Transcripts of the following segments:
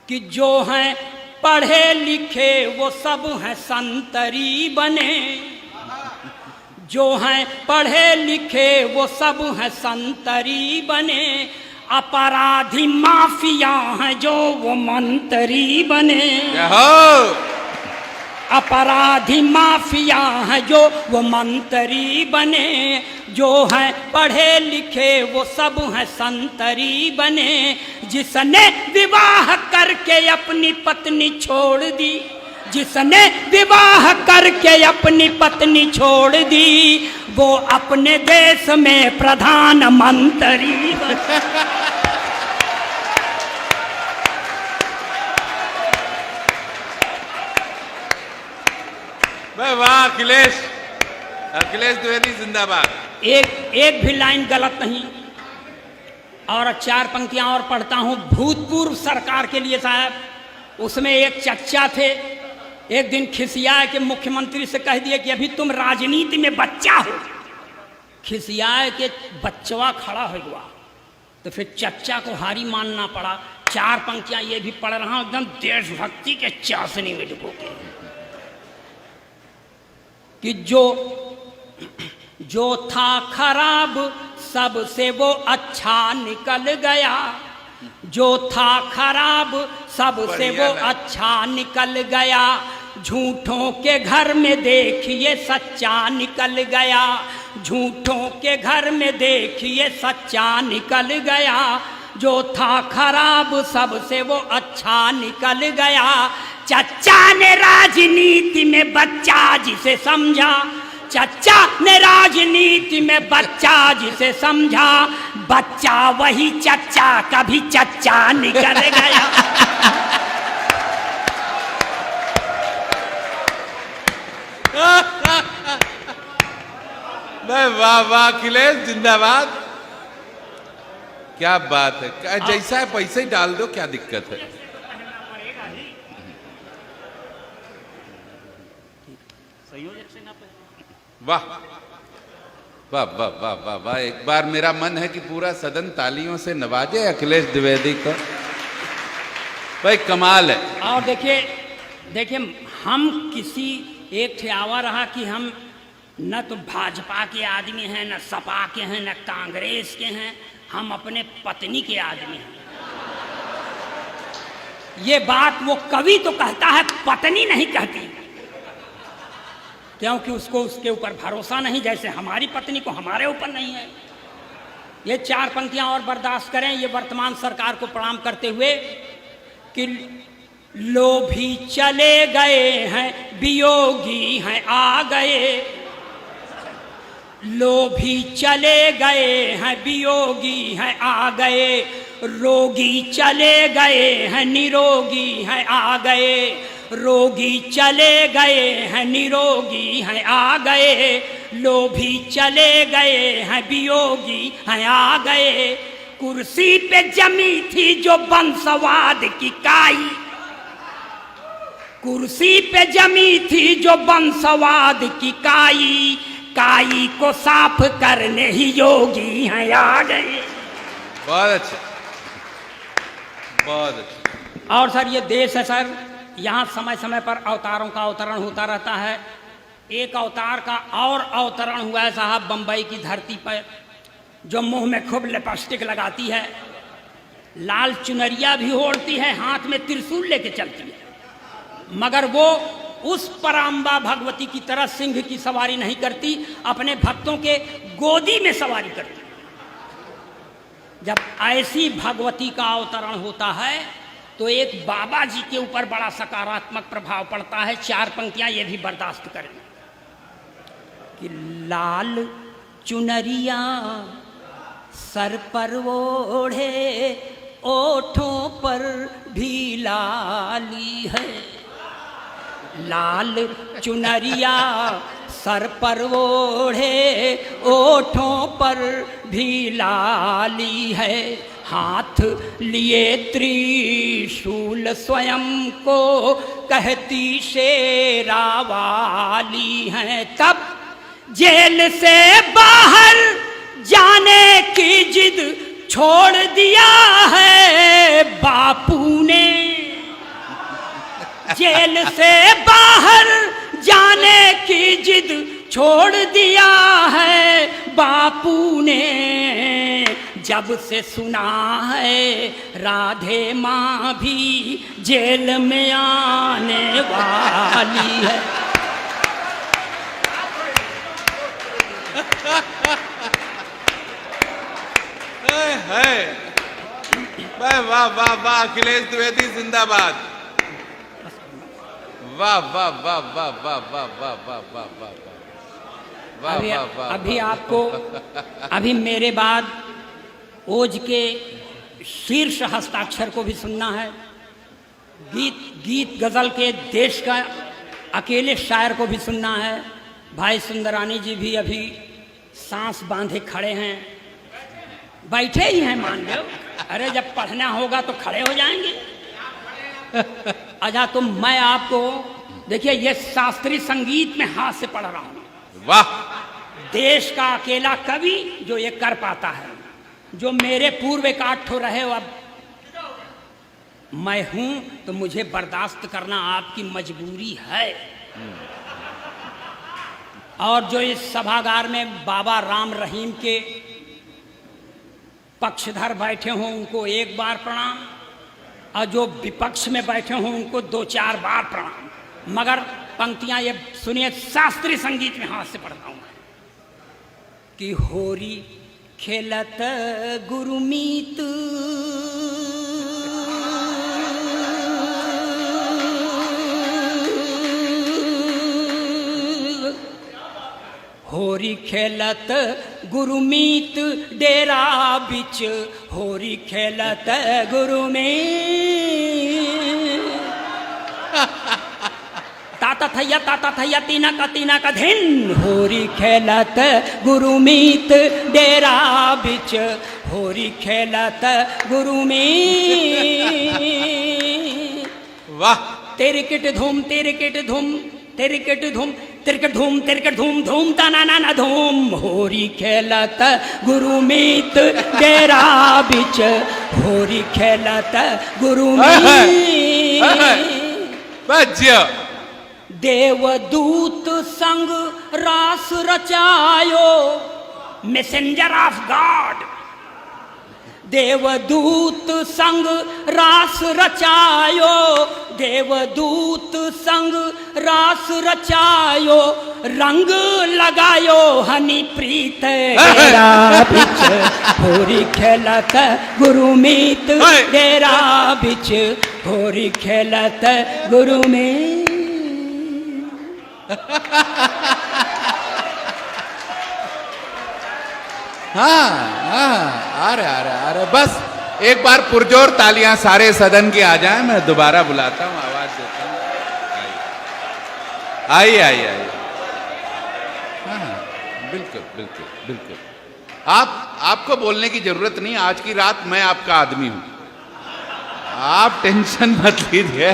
कि जो हैं पढ़े लिखे वो सब हैं संतरी बने, जो हैं पढ़े लिखे वो सब हैं संतरी बने, अपराधी माफिया हैं जो वो मंत्री बने। अपराधी माफिया हैं जो वो मंत्री बने, जो हैं पढ़े लिखे वो सब हैं संतरी बने। जिसने विवाह करके अपनी पत्नी छोड़ दी, जिसने विवाह करके अपनी पत्नी छोड़ दी, वो अपने देश में प्रधानमंत्री बने। वाह अखिलेश, अखिलेश द्विवेदी जिंदाबाद। एक भी लाइन गलत नहीं। और 4 पंक्तियां और पढ़ता हूं भूतपूर्व सरकार के लिए साहब। उसमें एक चच्चा थे, एक दिन खिसियाए के मुख्यमंत्री से कह दिए कि अभी तुम राजनीति में बच्चा हो। खिसियाए के बच्चवा खड़ा हो गया तो फिर चच्चा को हारी मानना पड़ा। 4 पंक्तियां ये भी पढ़ रहा हूं एकदम देशभक्ति के चाशनी में डुबो के, कि जो था खराब सबसे वो अच्छा निकल गया, जो था खराब सबसे वो अच्छा निकल गया, झूठों के घर में देखिए सच्चा निकल गया, झूठों के घर में देखिए सच्चा निकल गया, जो था खराब सबसे वो अच्छा निकल गया। चच्चा ने राजनीति में बच्चा जिसे समझा, चच्चा ने राजनीति में बच्चा जिसे समझा, बच्चा वही चच्चा कभी चच्चा निकल गया। वाह वाह अखिलेश जिंदाबाद। क्या बात है, जैसा है पैसे ही डाल दो, क्या दिक्कत है। वाह वाह वाह वाह वाह वाह। एक बार मेरा मन है कि पूरा सदन तालियों से नवाजे अखिलेश द्विवेदी को। भाई कमाल है। और देखिए हम किसी एक ठेआवा रहा कि हम न तो भाजपा के आदमी हैं, न सपा के हैं, न कांग्रेस के हैं, हम अपने पत्नी के आदमी हैं। ये बात वो कवि तो कहता है, पत्नी नहीं कहती, क्योंकि उसको उसके ऊपर भरोसा नहीं, जैसे हमारी पत्नी को हमारे ऊपर नहीं है। ये 4 पंक्तियां और बर्दाश्त करें, ये वर्तमान सरकार को प्रणाम करते हुए कि लोभी चले गए हैं वियोगी हैं आ गए, लोभी चले गए हैं वियोगी हैं आ गए, रोगी चले गए हैं निरोगी हैं आ गए, रोगी चले गए हैं निरोगी हैं आ गए, लोभी चले गए हैं वियोगी हैं आ गए। कुर्सी पे जमी थी जो वंशवाद की काई, कुर्सी पे जमी थी जो वंशवाद की काई, काई को साफ करने ही योगी हैं आ गए। बहुत अच्छा, बहुत अच्छा। और सर ये देश है सर, यहाँ समय समय पर अवतारों का अवतरण होता रहता है। एक अवतार का और अवतरण हुआ है साहब बम्बई की धरती पर, जो मुंह में खूब लिपस्टिक लगाती है, लाल चुनरिया भी ओढ़ती है, हाथ में त्रिशूल लेके चलती है, मगर वो उस पराम्बा भगवती की तरह सिंह की सवारी नहीं करती, अपने भक्तों के गोदी में सवारी करती। जब ऐसी भगवती का अवतरण होता है तो एक बाबा जी के ऊपर बड़ा सकारात्मक प्रभाव पड़ता है। 4 पंक्तियां ये भी बर्दाश्त करें कि लाल चुनरिया सर पर ओढ़े, ओठों पर भी लाली है, लाल चुनरिया सर पर ओढ़े, ओठों पर भी लाली है, हाथ लिए त्रिशूल स्वयं को कहती शेरा वाली है। तब जेल से बाहर जाने की जिद छोड़ दिया है बापू ने, जेल से बाहर जाने की जिद छोड़ दिया है बापू ने, जब से सुना है राधे माँ भी जेल में आने वाली है। वाह वाह वाह वाह, अखिलेश द्विवेदी जिंदाबाद। वाह वाह वाह वाह वाह वाह वाह वाह वाह वाह वाह अभी, वाह वाह अभी आपको अभी मेरे बाद ओज के शीर्ष हस्ताक्षर को भी सुनना है। गीत गजल के देश का अकेले शायर को भी सुनना है। भाई सुंदरानी जी भी अभी सांस बांधे खड़े हैं, बैठे ही हैं मान लो। अरे जब पढ़ना होगा तो खड़े हो जाएंगे। अच्छा तो मैं आपको देखिए, ये शास्त्रीय संगीत में हाथ से पढ़ रहा हूं। वाह, देश का अकेला कवि जो ये कर पाता है, जो मेरे पूर्व एक 8 ठो रहे, अब मैं हूं तो मुझे बर्दाश्त करना आपकी मजबूरी है। और जो इस सभागार में बाबा राम रहीम के पक्षधर बैठे हों उनको एक बार प्रणाम, और जो विपक्ष में बैठे हों उनको 2-4 बार प्रणाम। मगर पंक्तियां ये सुनिए, शास्त्रीय संगीत में हाथ से पढ़ता हूं कि होरी खेलत गुरुमीत होरी खेलत गुरुमीत डेरा बिच, होरी खेलत गुरुमीत ताता थैया तीना का धिन, होरी खेलत गुरुमीत डेरा बिच, होरी खेलत गुरुमीत। वाह, तिरकिट धूम तिरकिट धूम तिरकिट धूम तिरकिट धूम तिरकिट धूम धूम तना ना धूम, होरी खेलत गुरुमीत डेरा बिच, होरी खेलत गुरुमीत। देवदूत संग रास रचायो, मैसेंजर ऑफ गॉड। देवदूत संग रास रचायो, देवदूत संग रास रचायो, रंग लगायो हनी प्रीत डेरा बिच, होरी खेलत गुरुमीत डेरा बिच, होरी खेलत गुरुमीत। हाँ हाँ, अरे बस एक बार पुरजोर तालियां सारे सदन की आ जाएं, मैं दोबारा बुलाता हूं, आवाज देता हूं। आइए आइए आइए। हाँ बिल्कुल बिल्कुल बिल्कुल, आपको बोलने की जरूरत नहीं। आज की रात मैं आपका आदमी हूं, आप टेंशन मत लीजिए।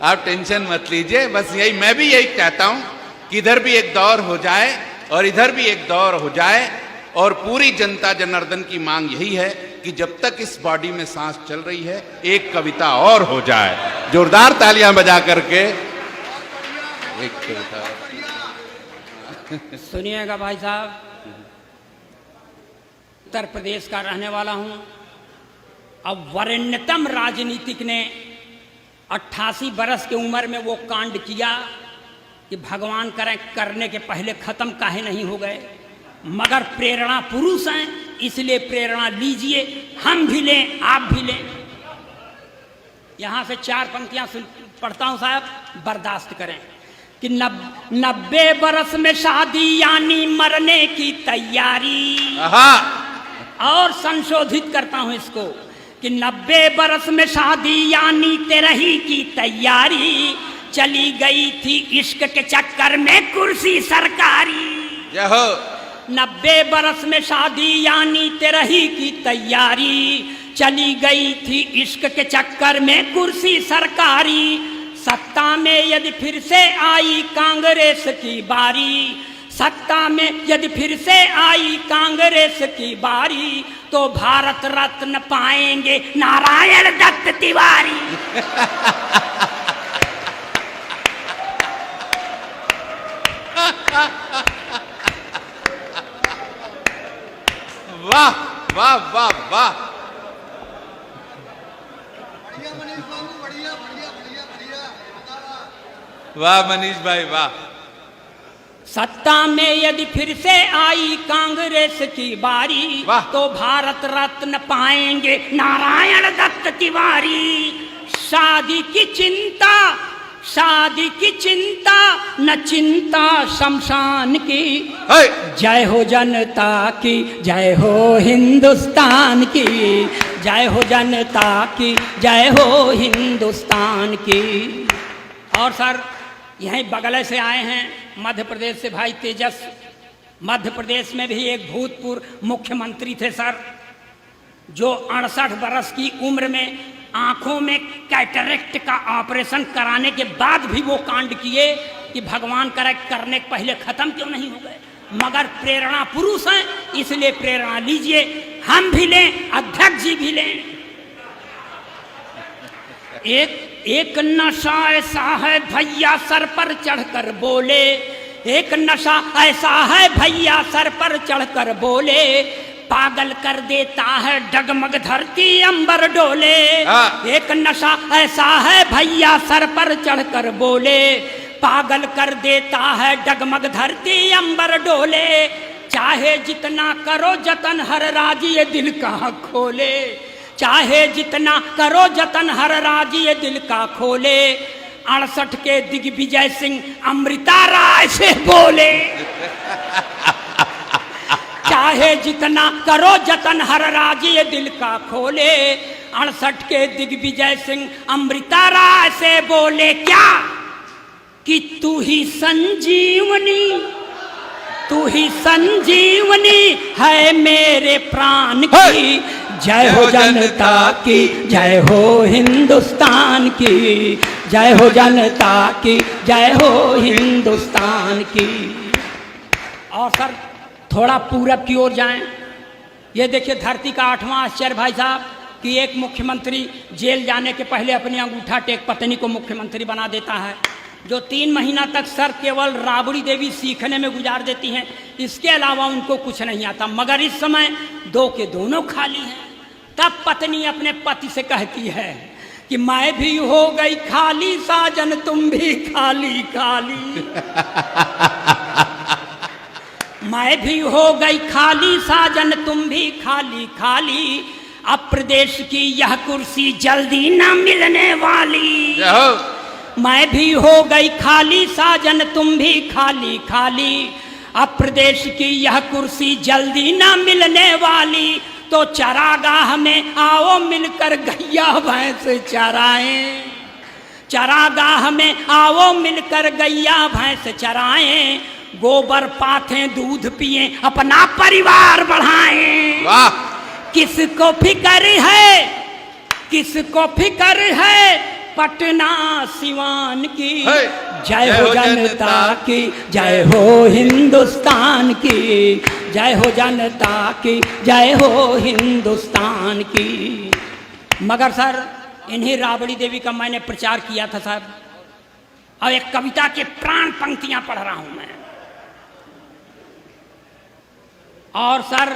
आप टेंशन मत लीजिए। बस यही, मैं भी यही चाहता हूं कि इधर भी एक दौर हो जाए और इधर भी एक दौर हो जाए। और पूरी जनता जनार्दन की मांग यही है कि जब तक इस बॉडी में सांस चल रही है, एक कविता और हो जाए। जोरदार तालियां बजा करके एक कविता। सुनिएगा भाई साहब, उत्तर प्रदेश का रहने वाला हूं। अब वरेण्यतम राजनीतिक ने 88 बरस की उम्र में वो कांड किया कि भगवान करें करने के पहले खत्म काहे नहीं हो गए। मगर प्रेरणा पुरुष हैं, इसलिए प्रेरणा लीजिए, हम भी लें आप भी लें। यहां से 4 पंक्तियां पढ़ता हूं साहब, बर्दाश्त करें कि 90 बरस में शादी यानी मरने की तैयारी। और संशोधित करता हूं इसको कि 90 बरस में शादी यानी तेरही की तैयारी, चली गई थी इश्क के चक्कर में कुर्सी सरकारी। 90 बरस में शादी यानी तेरही की तैयारी, चली गई थी इश्क के चक्कर में कुर्सी सरकारी। सत्ता में यदि फिर से आई कांग्रेस की बारी, सत्ता में यदि फिर से आई कांग्रेस की बारी, तो भारत रत्न पाएंगे नारायण दत्त तिवारी। वाह वाह वाह। वाह मनीष भाई वाह। सत्ता में यदि फिर से आई कांग्रेस की बारी, वाह। तो भारत रत्न पाएंगे नारायण दत्त तिवारी। शादी की चिंता, शादी की चिंता, न चिंता शमशान की। है। जय हो जनता की, जय हो हिंदुस्तान की, जय हो जनता की, जय हो हिंदुस्तान की। और सर यहीं बगल से आए हैं मध्य प्रदेश से भाई तेजस। मध्य प्रदेश में भी एक भूतपूर्व मुख्यमंत्री थे सर, जो 68 बरस की उम्र में आंखों में कैटरेक्ट का ऑपरेशन कराने के बाद भी वो कांड किए कि भगवान करेक्ट करने के पहले खत्म क्यों नहीं हो गए। मगर प्रेरणा पुरुष हैं, इसलिए प्रेरणा लीजिए, हम भी लें, अध्यक्ष जी भी लें। एक नशा ऐसा है भैया सर पर चढ़कर बोले, एक नशा ऐसा है भैया सर पर चढ़कर बोले, पागल कर देता है डगमग धरती अंबर डोले। एक नशा ऐसा है भैया सर पर चढ़कर बोले, पागल कर देता है डगमग धरती अंबर डोले। चाहे जितना करो जतन हर राज ये दिल का खोले, चाहे जितना करो जतन हर राज ये दिल का खोले। 68 के दिग्विजय सिंह अमृता राय से बोले, चाहे जितना करो जतन हर राज ये दिल का खोले। 68 के दिग्विजय सिंह अमृता राय से बोले क्या कि तू ही संजीवनी, तू ही संजीवनी है मेरे प्राण की। जय हो जनता की, जय हो हिंदुस्तान की, जय हो जनता की, जय हो हिंदुस्तान की। और सर थोड़ा पूरब की ओर जाएं, ये देखिए धरती का 8वां आश्चर्य भाई साहब कि एक मुख्यमंत्री जेल जाने के पहले अपनी अंगूठा टेक पत्नी को मुख्यमंत्री बना देता है, जो 3 महीना तक सर केवल राबड़ी देवी सीखने में गुजार देती हैं, इसके अलावा उनको कुछ नहीं आता। मगर इस समय 2 के दोनों खाली हैं। तब पत्नी अपने पति से कहती है कि मैं भी हो गई खाली साजन तुम भी खाली खाली। मैं भी हो गई खाली साजन तुम भी खाली खाली, अब प्रदेश की यह कुर्सी जल्दी न मिलने वाली। मैं भी हो गई खाली साजन तुम भी खाली खाली, अब प्रदेश की यह कुर्सी जल्दी न मिलने वाली। तो चरागाह में आओ मिलकर गैया भैंस चराएं, चरागाह में आओ मिलकर गैया भैंस चराएं, गोबर पाथें दूध पिएं अपना परिवार बढ़ाएं। वाह। किसको फिक्र है, किसको फिक्र है पटना सिवान की। जय हो जनता की, जय हो हिंदुस्तान की, जय हो जनता की, जय हो हिंदुस्तान की। मगर सर इन्हीं राबड़ी देवी का मैंने प्रचार किया था साहब, और एक कविता के प्राण पंक्तियां पढ़ रहा हूं मैं। और सर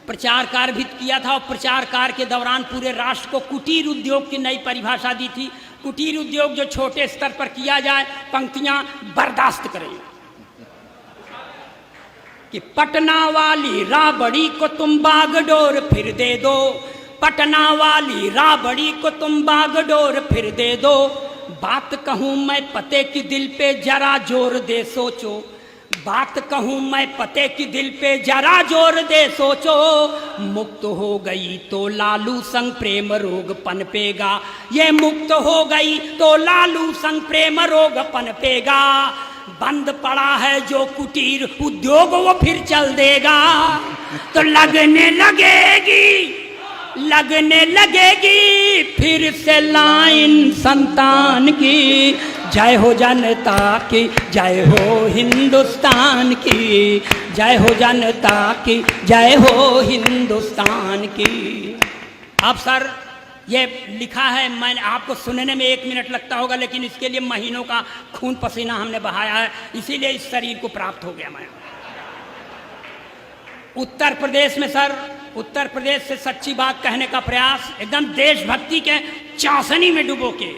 प्रचार कार्य भी किया था, और प्रचार कार्य के दौरान पूरे राष्ट्र को कुटीर उद्योग की नई परिभाषा दी थी। कुटीर उद्योग जो छोटे स्तर पर किया जाए, पंक्तियां बर्दाश्त करें कि पटना वाली राबड़ी को तुम बागडोर फिर दे दो, पटना वाली राबड़ी को तुम बागडोर फिर दे दो। बात कहूं मैं पते की दिल पे जरा जोर दे सोचो, बात कहूं मैं पते की दिल पे जरा जोर दे सोचो। मुक्त हो गई तो लालू संग प्रेम रोग पनपेगा, ये मुक्त हो गई तो लालू संग प्रेम रोग पनपेगा। बंद पड़ा है जो कुटीर उद्योग वो फिर चल देगा, तो लगने लगेगी, लगने लगेगी फिर से लाइन संतान की। जय हो जनता की, जय हो हिंदुस्तान की, जय हो जनता की, जय हो हिंदुस्तान की। अब सर ये लिखा है, मैंने आपको सुनने में 1 मिनट लगता होगा, लेकिन इसके लिए महीनों का खून पसीना हमने बहाया है, इसीलिए इस शरीर को प्राप्त हो गया मैं। उत्तर प्रदेश में सर, उत्तर प्रदेश से सच्ची बात कहने का प्रयास, एकदम देशभक्ति के चाशनी में डुबो के,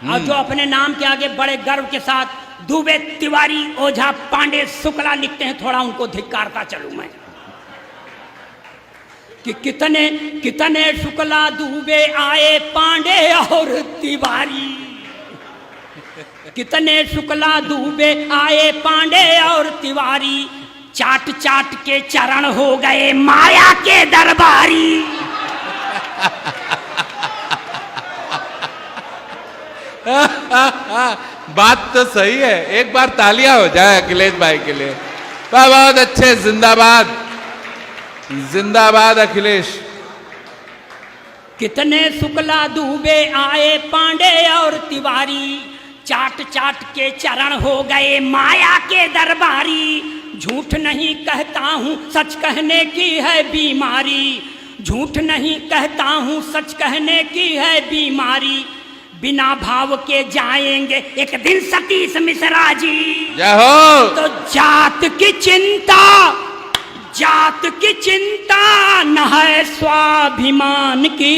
और जो अपने नाम के आगे बड़े गर्व के साथ दुबे, तिवारी, ओझा, पांडे, शुक्ला लिखते हैं, थोड़ा उनको धिक्कारता चलूं मैं कि कितने कितने शुक्ला, दुबे आए, पांडे और तिवारी, कितने शुक्ला, दुबे आए, पांडे और तिवारी, चाट चाट के चरण हो गए माया के दरबारी। बात तो सही है, एक बार तालियां हो जाए अखिलेश भाई के लिए। बहुत अच्छे, जिंदाबाद जिंदाबाद अखिलेश। कितने शुक्ला, दुबे आए, पांडे और तिवारी, चाट चाट के चरण हो गए माया के दरबारी। झूठ नहीं कहता हूँ, सच कहने की है बीमारी, झूठ नहीं कहता हूँ, सच कहने की है बीमारी। बिना भाव के जाएंगे एक दिन सतीश मिश्रा जी। जय हो। तो जात की चिंता, जात की चिंता न है स्वाभिमान की।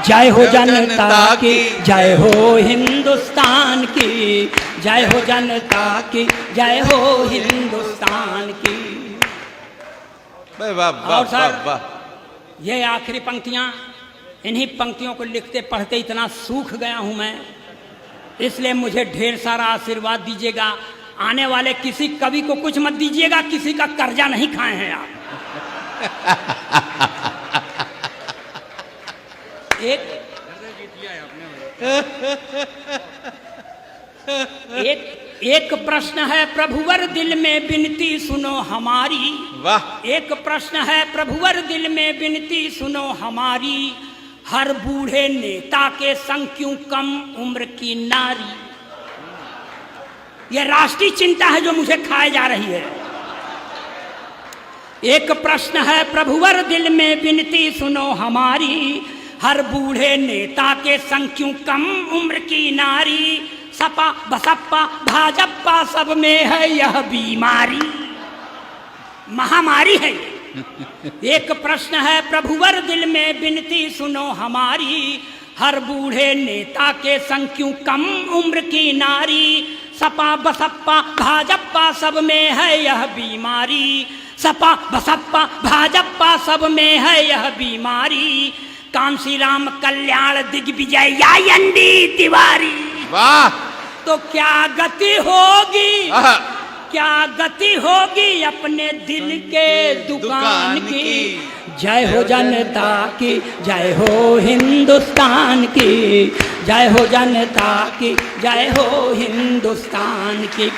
जय हो जनता की, जय हो हिंदुस्तान की, जय हो जनता की, जय हो हिंदुस्तान की। वाह वाह वाह वाह। ये आखिरी पंक्तियां, इन्हीं पंक्तियों को लिखते पढ़ते इतना सूख गया हूं मैं, इसलिए मुझे ढेर सारा आशीर्वाद दीजिएगा। आने वाले किसी कवि को कुछ मत दीजिएगा, किसी का कर्जा नहीं खाए हैं आप। एक प्रश्न है प्रभुवर दिल में विनती सुनो हमारी। वाह। एक प्रश्न है प्रभुवर दिल में विनती सुनो हमारी, हर बूढ़े नेता के संग क्यों कम उम्र की नारी। यह राष्ट्रीय चिंता है जो मुझे खाए जा रही है। एक प्रश्न है प्रभुवर दिल में विनती सुनो हमारी, हर बूढ़े नेता के संग क्यों कम उम्र की नारी। सपा बसपा भाजपा सब में है यह बीमारी, महामारी है। एक प्रश्न है प्रभुवर दिल में विनती सुनो हमारी, हर बूढ़े नेता के संग क्यों कम उम्र की नारी। सपा बसपा भाजपा सब में है यह बीमारी, सपा बसपा भाजपा सब में है यह बीमारी। कांसी राम कल्याण दिग्विजय या एनडी तिवारी। वाह। तो क्या गति होगी, क्या गति होगी अपने दिल के दुकान की। जय हो जनता की, जय हो हिंदुस्तान की, जय हो जनता की, जय हो हिंदुस्तान की।